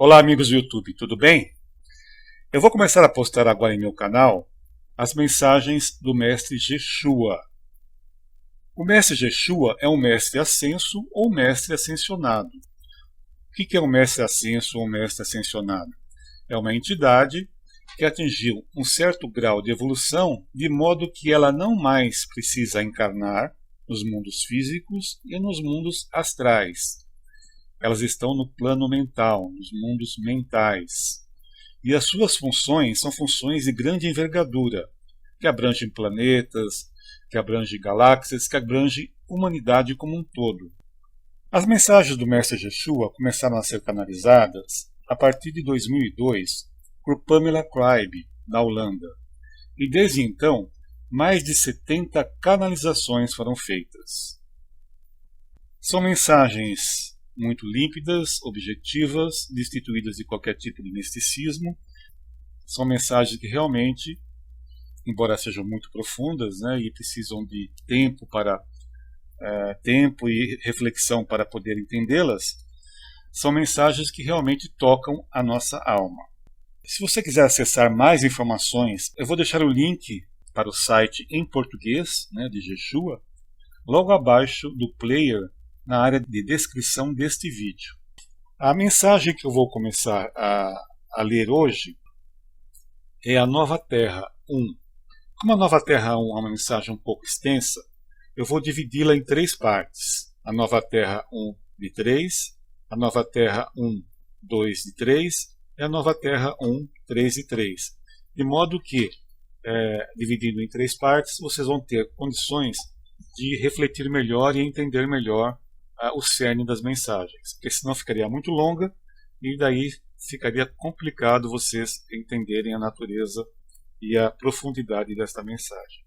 Olá amigos do YouTube, tudo bem? Eu vou começar a postar agora em meu canal as mensagens do mestre Jeshua. O mestre Jeshua é um mestre ascenso ou mestre ascensionado. O que é um mestre ascenso ou um mestre ascensionado? É uma entidade que atingiu um certo grau de evolução de modo que ela não mais precisa encarnar nos mundos físicos e nos mundos astrais. Elas estão no plano mental, nos mundos mentais. E as suas funções são funções de grande envergadura, que abrangem planetas, que abrangem galáxias, que abrangem humanidade como um todo. As mensagens do Mestre Jeshua começaram a ser canalizadas a partir de 2002 por Pamela Kleibe, da Holanda. E desde então, mais de 70 canalizações foram feitas. São mensagens muito límpidas, objetivas, destituídas de qualquer tipo de misticismo. São mensagens que realmente, embora sejam muito profundas, e precisam de tempo e reflexão para poder entendê-las, são mensagens que realmente tocam a nossa alma. Se você quiser acessar mais informações, eu vou deixar o link para o site em português, de Jeshua, logo abaixo do player na área de descrição deste vídeo. A mensagem que eu vou começar a ler hoje é a Nova Terra 1. Como a Nova Terra 1 é uma mensagem um pouco extensa, eu vou dividi-la em 3 partes. A Nova Terra 1 de 3, a Nova Terra 1, 2 de 3 e a Nova Terra 1, 3 de 3. De modo que, dividindo em 3 partes, vocês vão ter condições de refletir melhor e entender melhor o cerne das mensagens, porque senão ficaria muito longa e daí ficaria complicado vocês entenderem a natureza e a profundidade desta mensagem.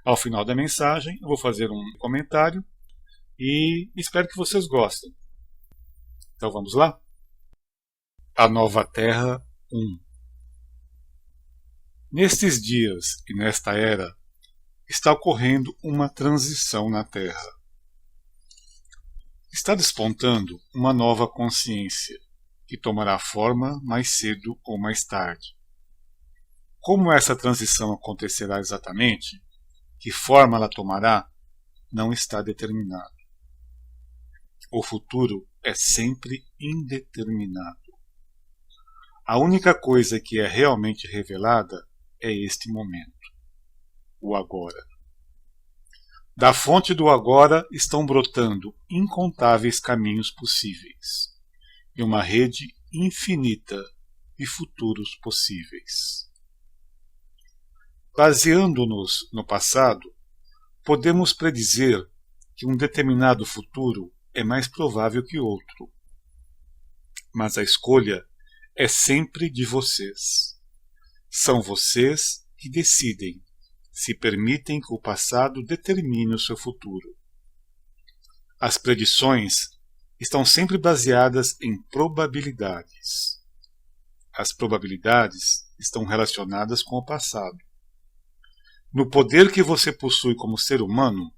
Ao final da mensagem eu vou fazer um comentário e espero que vocês gostem. Então vamos lá? A Nova Terra 1. Nestes dias e nesta era está ocorrendo uma transição na Terra. Está despontando uma nova consciência, que tomará forma mais cedo ou mais tarde. Como essa transição acontecerá exatamente, que forma ela tomará, não está determinado. O futuro é sempre indeterminado. A única coisa que é realmente revelada é este momento, o agora. Da fonte do agora estão brotando incontáveis caminhos possíveis e uma rede infinita de futuros possíveis. Baseando-nos no passado, podemos predizer que um determinado futuro é mais provável que outro. Mas a escolha é sempre de vocês. São vocês que decidem se permitem que o passado determine o seu futuro. As predições estão sempre baseadas em probabilidades. As probabilidades estão relacionadas com o passado. No poder que você possui como ser humano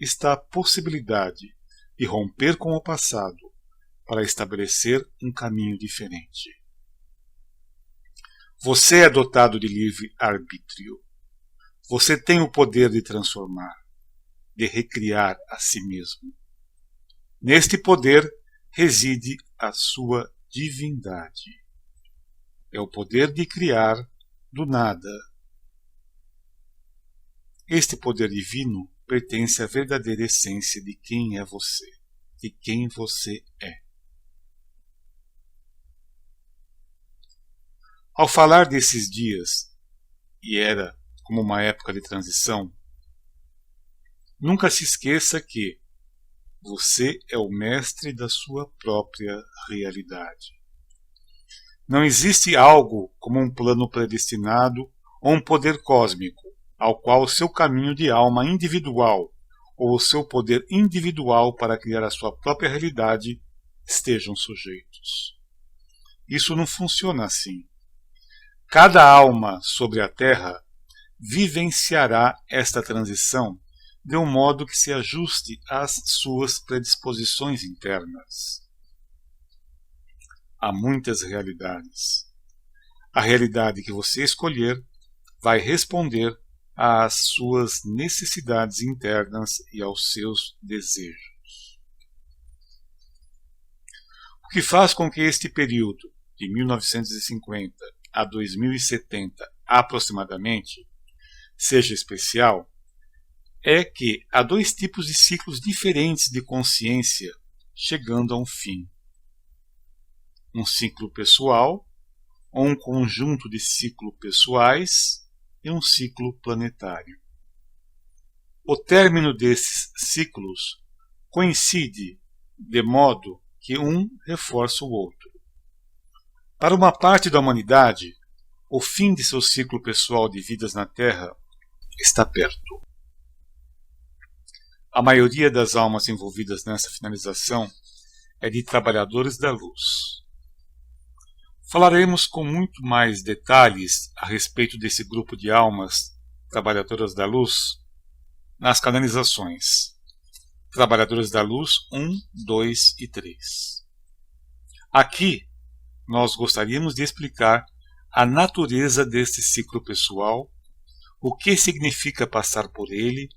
está a possibilidade de romper com o passado para estabelecer um caminho diferente. Você é dotado de livre arbítrio. Você tem o poder de transformar, de recriar a si mesmo. Neste poder reside a sua divindade. É o poder de criar do nada. Este poder divino pertence à verdadeira essência de quem é você, de quem você é. Ao falar desses dias, e era como uma época de transição, nunca se esqueça que você é o mestre da sua própria realidade. Não existe algo como um plano predestinado ou um poder cósmico ao qual o seu caminho de alma individual ou o seu poder individual para criar a sua própria realidade estejam sujeitos. Isso não funciona assim. Cada alma sobre a Terra vivenciará esta transição de um modo que se ajuste às suas predisposições internas. há muitas realidades. A realidade que você escolher vai responder às suas necessidades internas e aos seus desejos. O que faz com que este período, de 1950 a 2070 aproximadamente, seja especial, é que há dois tipos de ciclos diferentes de consciência chegando a um fim. Um ciclo pessoal, ou um conjunto de ciclos pessoais, e um ciclo planetário. O término desses ciclos coincide de modo que um reforça o outro. Para uma parte da humanidade, o fim de seu ciclo pessoal de vidas na Terra está perto. A maioria das almas envolvidas nessa finalização é de trabalhadores da luz. Falaremos com muito mais detalhes a respeito desse grupo de almas trabalhadoras da luz nas canalizações Trabalhadoras da Luz 1, 2 e 3. Aqui, nós gostaríamos de explicar a natureza deste ciclo pessoal, o que significa passar por ele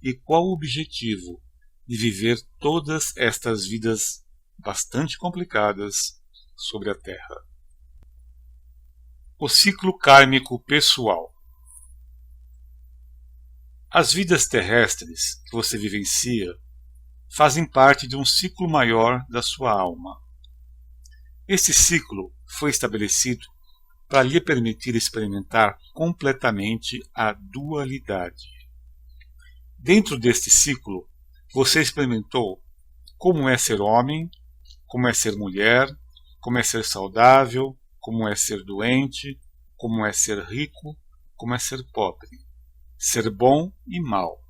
e qual o objetivo de viver todas estas vidas bastante complicadas sobre a Terra. O ciclo kármico pessoal. As vidas terrestres que você vivencia fazem parte de um ciclo maior da sua alma. Este ciclo foi estabelecido para lhe permitir experimentar completamente a dualidade. Dentro deste ciclo, você experimentou como é ser homem, como é ser mulher, como é ser saudável, como é ser doente, como é ser rico, como é ser pobre, ser bom e mal.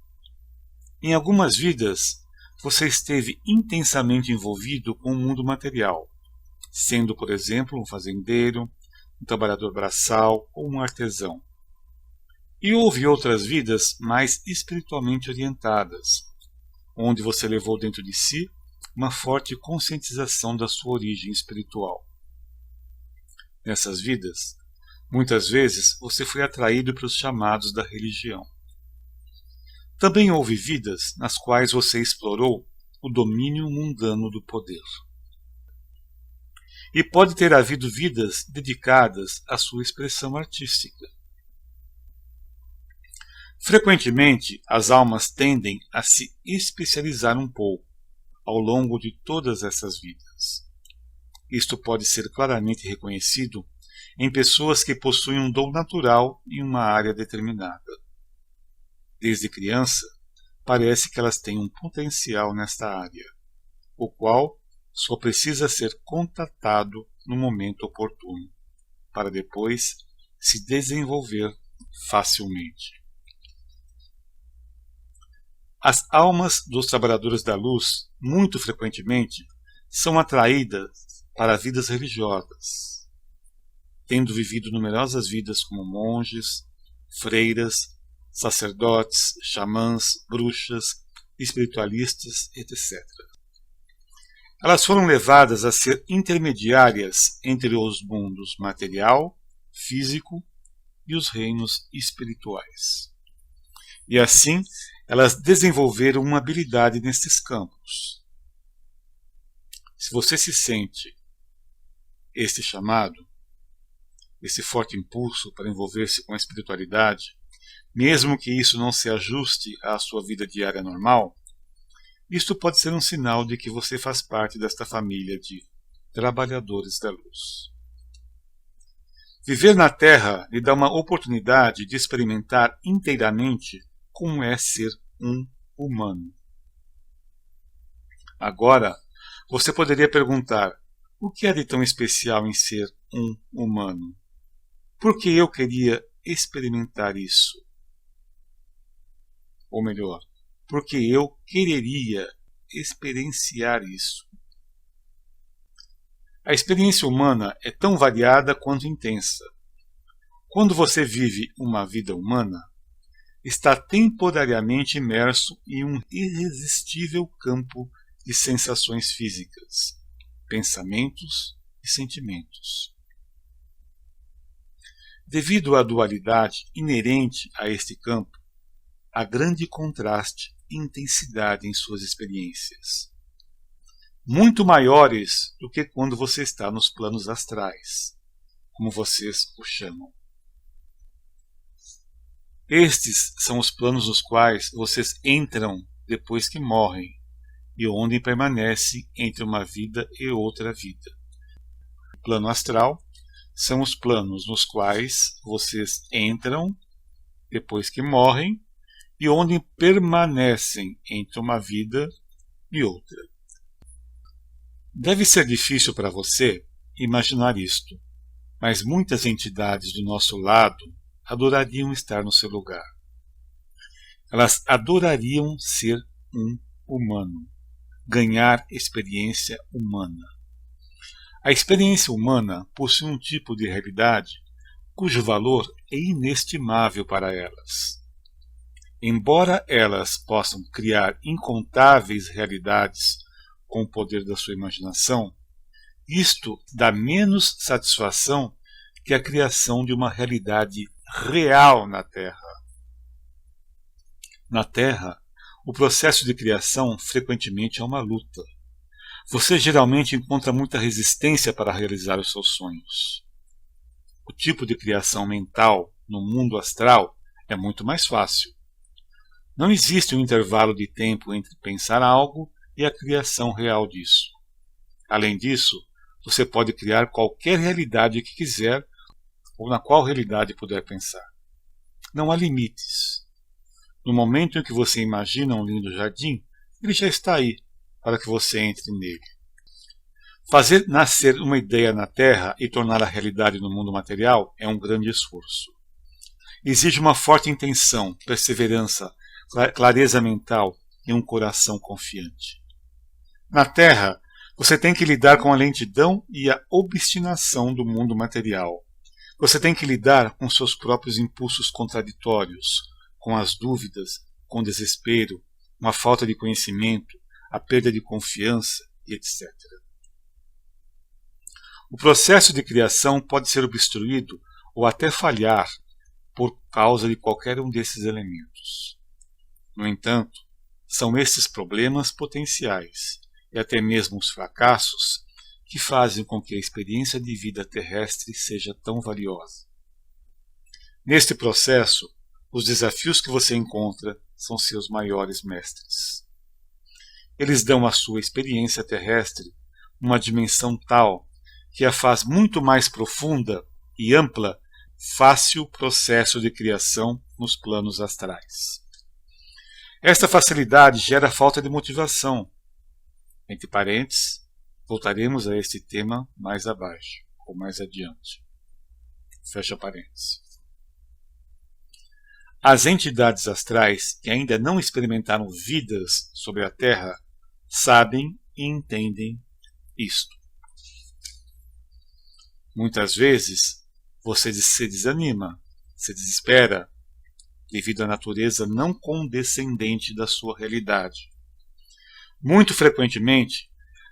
Em algumas vidas, você esteve intensamente envolvido com o mundo material, sendo, por exemplo, um fazendeiro, um trabalhador braçal ou um artesão. E houve outras vidas mais espiritualmente orientadas, onde você levou dentro de si uma forte conscientização da sua origem espiritual. Nessas vidas, muitas vezes você foi atraído pelos chamados da religião. Também houve vidas nas quais você explorou o domínio mundano do poder. E pode ter havido vidas dedicadas à sua expressão artística. Frequentemente, as almas tendem a se especializar um pouco ao longo de todas essas vidas. Isto pode ser claramente reconhecido em pessoas que possuem um dom natural em uma área determinada. Desde criança, parece que elas têm um potencial nesta área, o qual só precisa ser contatado no momento oportuno, para depois se desenvolver facilmente. As almas dos trabalhadores da luz, muito frequentemente, são atraídas para vidas religiosas, tendo vivido numerosas vidas como monges, freiras, sacerdotes, xamãs, bruxas, espiritualistas, etc. Elas foram levadas a ser intermediárias entre os mundos material, físico e os reinos espirituais. E assim, elas desenvolveram uma habilidade nestes campos. Se você se sente este chamado, esse forte impulso para envolver-se com a espiritualidade, mesmo que isso não se ajuste à sua vida diária normal, isto pode ser um sinal de que você faz parte desta família de trabalhadores da luz. Viver na Terra lhe dá uma oportunidade de experimentar inteiramente como é ser um humano. Agora, você poderia perguntar: o que há de tão especial em ser um humano? Por que eu queria experimentar isso? Ou melhor, porque eu quereria experienciar isso. A experiência humana é tão variada quanto intensa. Quando você vive uma vida humana, está temporariamente imerso em um irresistível campo de sensações físicas, pensamentos e sentimentos. Devido à dualidade inerente a este campo, há grande contraste e intensidade em suas experiências, muito maiores do que quando você está nos planos astrais, como vocês o chamam. Estes são os planos nos quais vocês entram depois que morrem e onde permanece entre uma vida e outra vida. O plano astral são os planos nos quais vocês entram depois que morrem e onde permanecem entre uma vida e outra. Deve ser difícil para você imaginar isto, mas muitas entidades do nosso lado adorariam estar no seu lugar. Elas adorariam ser um humano, ganhar experiência humana. A experiência humana possui um tipo de realidade cujo valor é inestimável para elas. Embora elas possam criar incontáveis realidades com o poder da sua imaginação, isto dá menos satisfação que a criação de uma realidade real na Terra. Na Terra, o processo de criação frequentemente é uma luta. Você geralmente encontra muita resistência para realizar os seus sonhos. O tipo de criação mental no mundo astral é muito mais fácil. Não existe um intervalo de tempo entre pensar algo e a criação real disso. Além disso, você pode criar qualquer realidade que quiser ou na qual realidade puder pensar. Não há limites. No momento em que você imagina um lindo jardim, ele já está aí para que você entre nele. Fazer nascer uma ideia na Terra e torná-la realidade no mundo material é um grande esforço. Exige uma forte intenção, perseverança, clareza mental e um coração confiante. Na Terra, você tem que lidar com a lentidão e a obstinação do mundo material. Você tem que lidar com seus próprios impulsos contraditórios, com as dúvidas, com o desespero, com a falta de conhecimento, a perda de confiança e etc. O processo de criação pode ser obstruído ou até falhar por causa de qualquer um desses elementos. No entanto, são esses problemas potenciais e até mesmo os fracassos que fazem com que a experiência de vida terrestre seja tão valiosa. Neste processo, os desafios que você encontra são seus maiores mestres. Eles dão à sua experiência terrestre uma dimensão tal que a faz muito mais profunda e ampla face o processo de criação nos planos astrais. Esta facilidade gera falta de motivação. Entre parênteses, voltaremos a este tema mais abaixo, ou mais adiante. Fecha parênteses. As entidades astrais que ainda não experimentaram vidas sobre a Terra sabem e entendem isto. Muitas vezes você se desanima, se desespera, devido à natureza não condescendente da sua realidade. Muito frequentemente,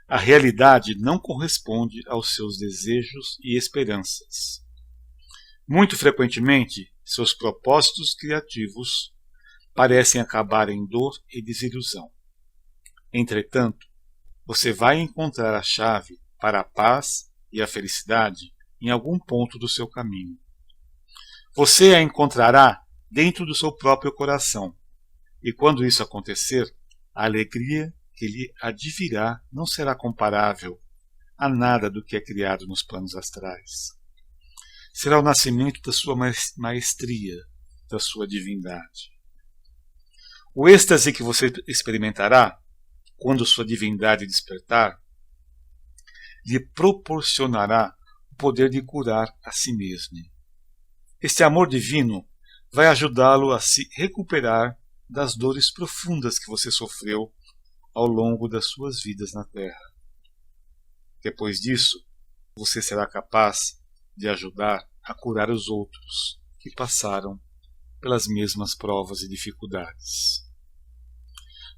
a realidade não corresponde aos seus desejos e esperanças. Muito frequentemente, seus propósitos criativos parecem acabar em dor e desilusão. Entretanto, você vai encontrar a chave para a paz e a felicidade em algum ponto do seu caminho. Você a encontrará dentro do seu próprio coração, e quando isso acontecer, a alegria que lhe advirá não será comparável a nada do que é criado nos planos astrais. Será o nascimento da sua maestria, da sua divindade. O êxtase que você experimentará quando sua divindade despertar lhe proporcionará o poder de curar a si mesmo. Este amor divino vai ajudá-lo a se recuperar das dores profundas que você sofreu ao longo das suas vidas na Terra. Depois disso, você será capaz de ajudar a curar os outros que passaram pelas mesmas provas e dificuldades.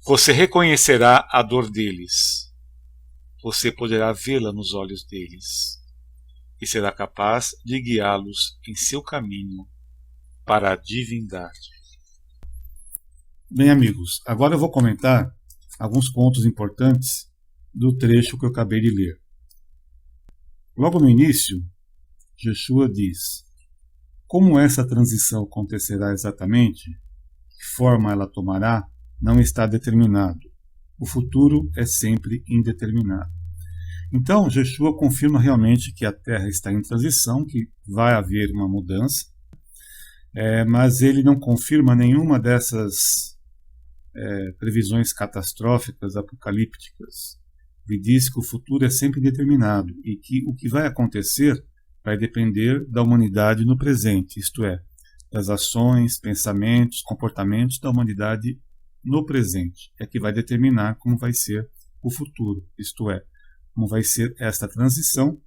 Você reconhecerá a dor deles. Você poderá vê-la nos olhos deles. e será capaz de guiá-los em seu caminho para a divindade. Bem, amigos, agora eu vou comentar alguns pontos importantes do trecho que eu acabei de ler. Logo no início, Yeshua diz: como essa transição acontecerá exatamente, que forma ela tomará, não está determinado. O futuro é sempre indeterminado. Então, Yeshua confirma realmente que a Terra está em transição, que vai haver uma mudança, mas ele não confirma nenhuma dessas previsões catastróficas, apocalípticas. Ele diz que o futuro é sempre indeterminado e que o que vai acontecer vai depender da humanidade no presente, isto é, das ações, pensamentos, comportamentos da humanidade no presente. É que vai determinar como vai ser o futuro, isto é, como vai ser esta transição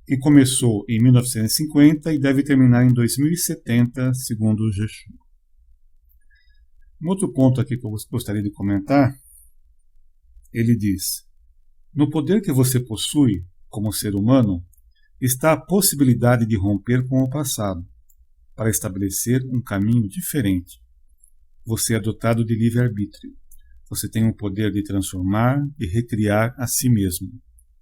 que começou em 1950 e deve terminar em 2070, segundo Yeshua. Um outro ponto aqui que eu gostaria de comentar, ele diz: no poder que você possui como ser humano está a possibilidade de romper com o passado, para estabelecer um caminho diferente. Você é dotado de livre-arbítrio. Você tem o poder de transformar e recriar a si mesmo.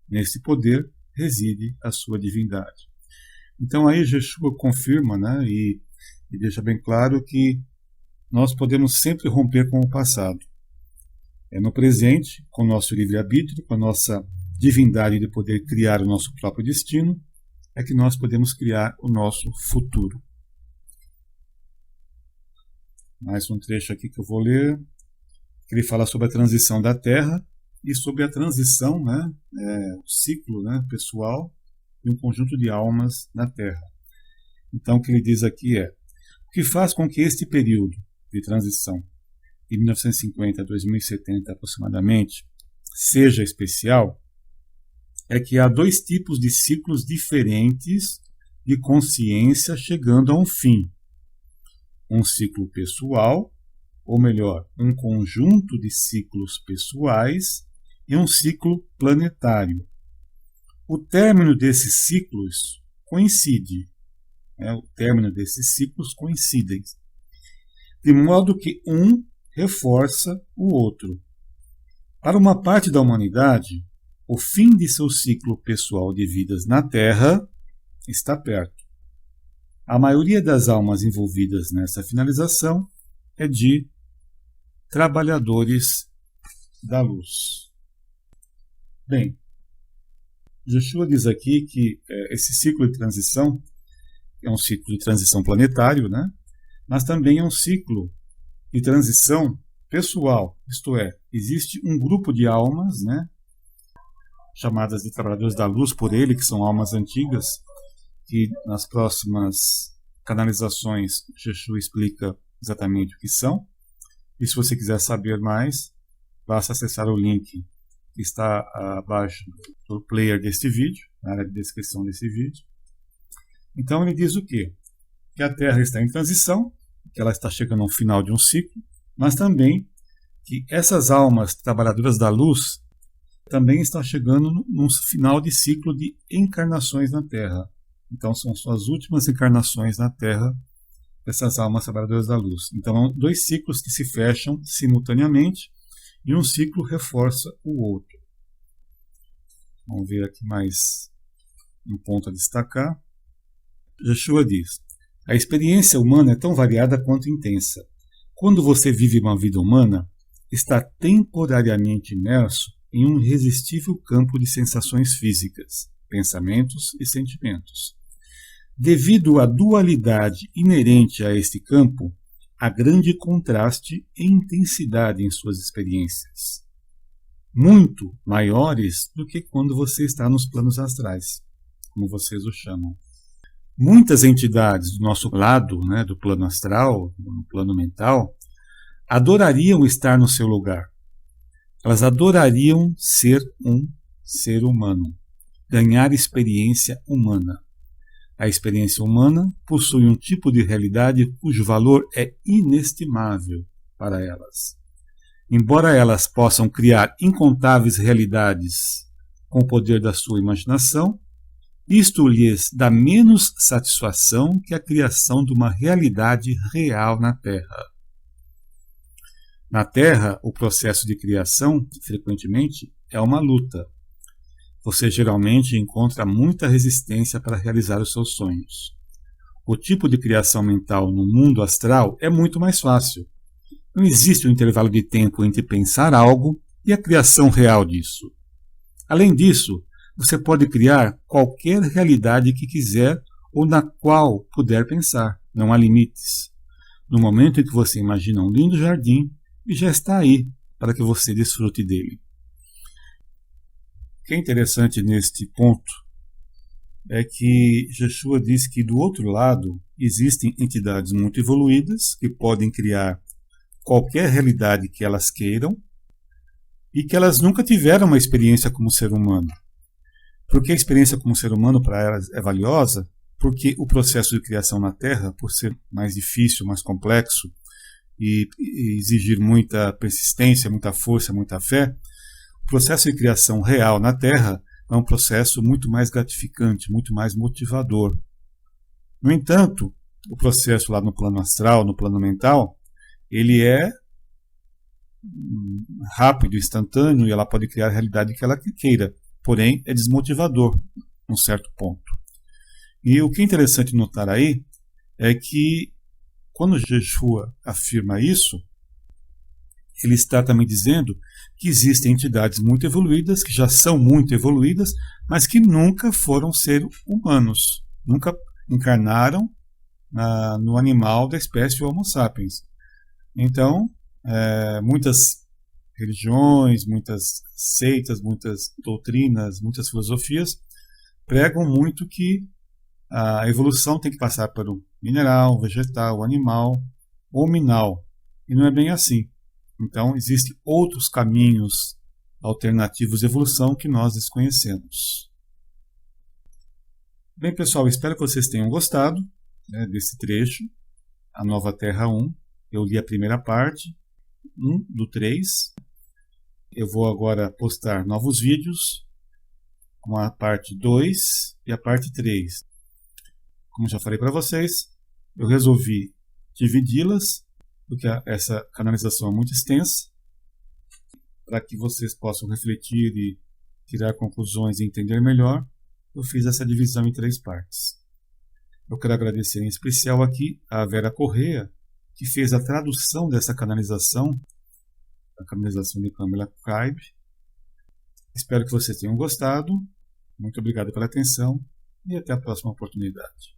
Nesse poder reside a sua divindade. Então aí Yeshua confirma, e deixa bem claro que nós podemos sempre romper com o passado. É no presente, com o nosso livre-arbítrio, com a nossa divindade de poder criar o nosso próprio destino, é que nós podemos criar o nosso futuro. Mais um trecho aqui que eu vou ler. Ele fala sobre a transição da Terra e sobre a transição, o ciclo pessoal de um conjunto de almas na Terra. Então o que ele diz aqui é: o que faz com que este período de transição, de 1950 a 2070 aproximadamente, seja especial, é que há dois tipos de ciclos diferentes de consciência chegando a um fim. Um ciclo pessoal, ou melhor, um conjunto de ciclos pessoais e um ciclo planetário. O término desses ciclos coincide. O término desses ciclos coincidem. De modo que um reforça o outro. Para uma parte da humanidade, o fim de seu ciclo pessoal de vidas na Terra está perto. A maioria das almas envolvidas nessa finalização é de trabalhadores da luz. Bem, Yeshua diz aqui que esse ciclo de transição é um ciclo de transição planetário, mas também é um ciclo de transição pessoal, isto é, existe um grupo de almas, chamadas de trabalhadores da luz por ele, que são almas antigas, que nas próximas canalizações Yeshua explica exatamente o que são. E se você quiser saber mais, basta acessar o link que está abaixo do player deste vídeo, na área de descrição desse vídeo. Então ele diz o quê? Que a Terra está em transição, que ela está chegando ao final de um ciclo, mas também que essas almas trabalhadoras da luz também estão chegando num final de ciclo de encarnações na Terra. Então são suas últimas encarnações na Terra, essas almas trabalhadoras da luz. Então, dois ciclos que se fecham simultaneamente e um ciclo reforça o outro. Vamos ver aqui mais um ponto a destacar. Yeshua diz: a experiência humana é tão variada quanto intensa. Quando você vive uma vida humana, está temporariamente imerso em um irresistível campo de sensações físicas, pensamentos e sentimentos. Devido à dualidade inerente a este campo, há grande contraste e intensidade em suas experiências, muito maiores do que quando você está nos planos astrais, como vocês o chamam. Muitas entidades do nosso lado, do plano astral, do plano mental, adorariam estar no seu lugar. Elas adorariam ser um ser humano, ganhar experiência humana. A experiência humana possui um tipo de realidade cujo valor é inestimável para elas. Embora elas possam criar incontáveis realidades com o poder da sua imaginação, Isto lhes dá menos satisfação que a criação de uma realidade real na Terra. Na Terra, o processo de criação, frequentemente, é uma luta. Você geralmente encontra muita resistência para realizar os seus sonhos. O tipo de criação mental no mundo astral é muito mais fácil. Não existe um intervalo de tempo entre pensar algo e a criação real disso. Além disso, você pode criar qualquer realidade que quiser ou na qual puder pensar. Não há limites. No momento em que você imagina um lindo jardim, ele já está aí para que você desfrute dele. O que é interessante neste ponto é que Yeshua diz que do outro lado existem entidades muito evoluídas que podem criar qualquer realidade que elas queiram e que elas nunca tiveram uma experiência como ser humano. Por que a experiência como ser humano para elas é valiosa? Porque o processo de criação na Terra, por ser mais difícil, mais complexo e exigir muita persistência, muita força, muita fé, o processo de criação real na Terra é um processo muito mais gratificante, muito mais motivador. No entanto, o processo lá no plano astral, no plano mental, ele é rápido, instantâneo e ela pode criar a realidade que ela queira. Porém, é desmotivador, num certo ponto. E o que é interessante notar aí é que, quando Yeshua afirma isso, ele está também dizendo que existem entidades muito evoluídas, que já são muito evoluídas, mas que nunca foram seres humanos, nunca encarnaram no animal da espécie Homo sapiens. Então, muitas religiões, muitas seitas, muitas doutrinas, muitas filosofias pregam muito que a evolução tem que passar pelo mineral, vegetal, animal ou minal. E não é bem assim. Então, existem outros caminhos alternativos de evolução que nós desconhecemos. Bem, pessoal, espero que vocês tenham gostado desse trecho, A Nova Terra 1. Eu li a primeira parte, 1 do 3. Eu vou agora postar novos vídeos com a parte 2 e a parte 3. Como já falei para vocês, eu resolvi dividi-las, porque essa canalização é muito extensa, para que vocês possam refletir e tirar conclusões e entender melhor. Eu fiz essa divisão em 3 partes. Eu quero agradecer em especial aqui a Vera Correia, que fez a tradução dessa canalização, a canalização de Kamila Kaib. Espero que vocês tenham gostado. Muito obrigado pela atenção e até a próxima oportunidade.